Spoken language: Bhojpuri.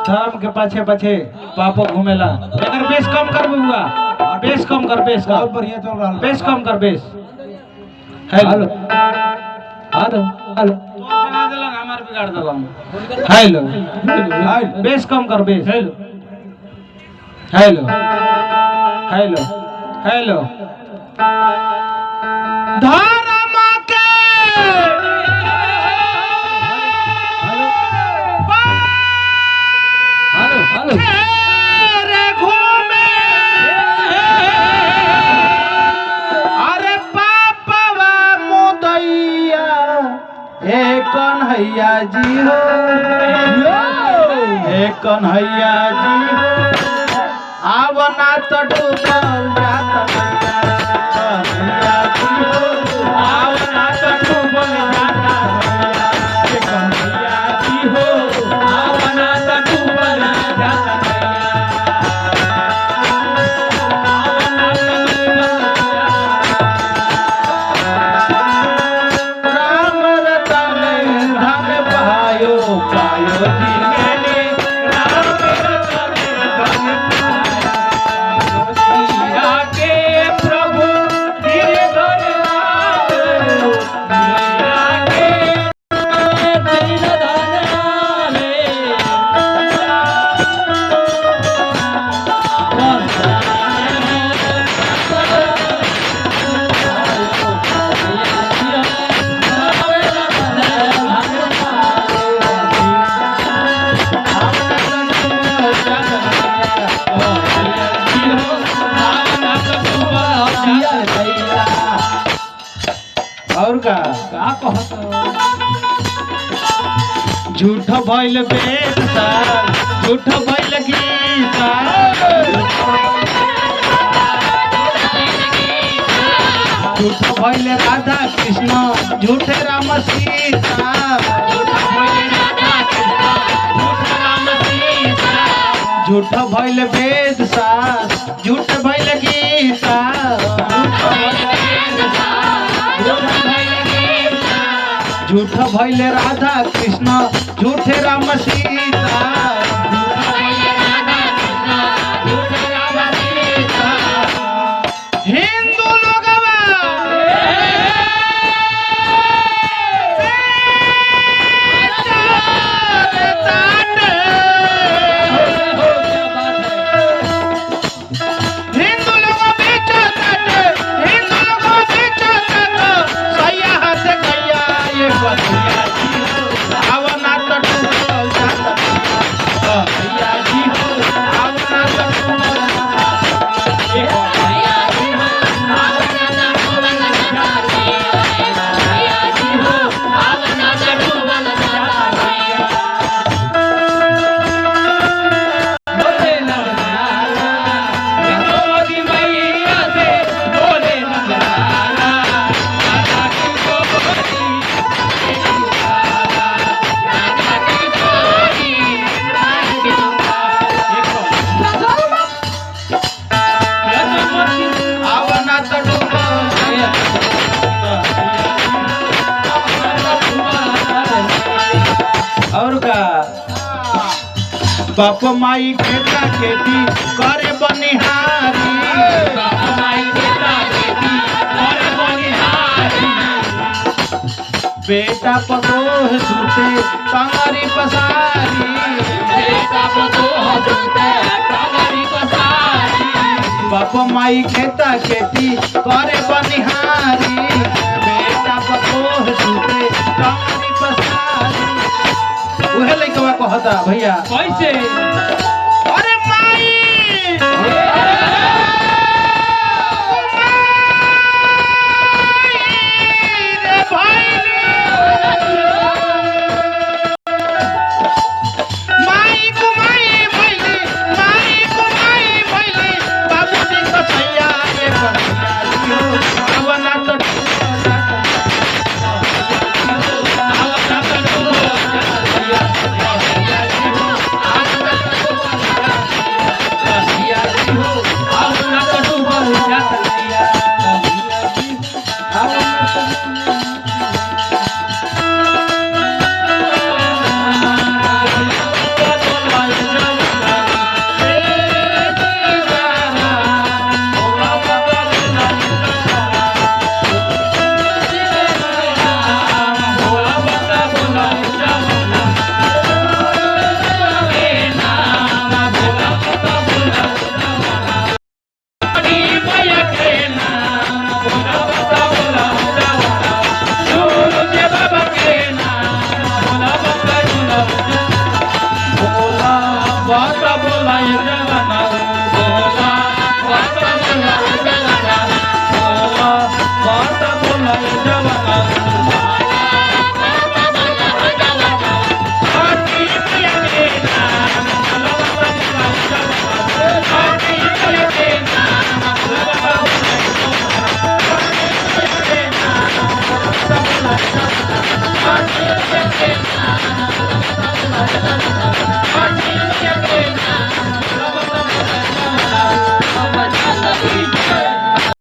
धर्म के पाछे पाछे पापो घूमेला। अगर बेस कम कर बुआ, बेस कम कर, बेस कर। बहुत बढ़िया चल रहा। बेस कम कर, बेस। हेलो हेलो हेलो तो बना देलन, हमार बिगाड़ देलन। हेलो बेस कम कर, base. Hello hello hello hello धर्म के हेलो रे घूमे अरे पापवा मुदैया हे कन्हैया जी हो, हे कन्हैया जी हो, आवना तो डूबल जात कन्हैया जी हो, आवना तो डूबल जात हे कन्हैया जी हो, आवना तो डूबल जात राम रतन धन पायो पायो जी मैंने, राम रतन धन पायो जिया के प्रभु गिरधर जिया के गिरधर और का कहत झूठ भइल बेटा, झूठ भइल गीता, झूठ भइल राधा कृष्ण, झूठे राम सीता, झूठ भइल वेद शास्त्र, झूठ भइल गीता, झूठ भइल राधा कृष्ण, झूठे राम सीता, हिंदू लोगवा हिंदू लोग बेचत, हिंदू लोग बेचत सैया हाथ गैया ये बतिया जी हो, आवना तो डूबल जात भैया जी हो, आवना तो डूबल जात भैया जी हो, आवना तो डूबल जात भैया जी हो, आवना तो डूबल जात भैया बोले नगराला मोदी मैया से, बोले नगराला राधा की गोरी आवना तो और का बाप माई खेता खेती करे बनिहारी, बाप माई खेता खेती करे बनिहारी, बेटा पतोह सूते टंगरी पसारी, बेटा पतोह सूते टंगरी पसारी, बाप माई खेता खेती करे बनिहारी, बेटा पतोह सूते टंगरी पसारी। उहे लइकवा कहता भैया कैसे अरे माई रे भाई माई कुमाई भैली, माई कुमाई भैली, बाबूजी को सैया ये बतिया जी हो, आवना तो आवना तो Thank you.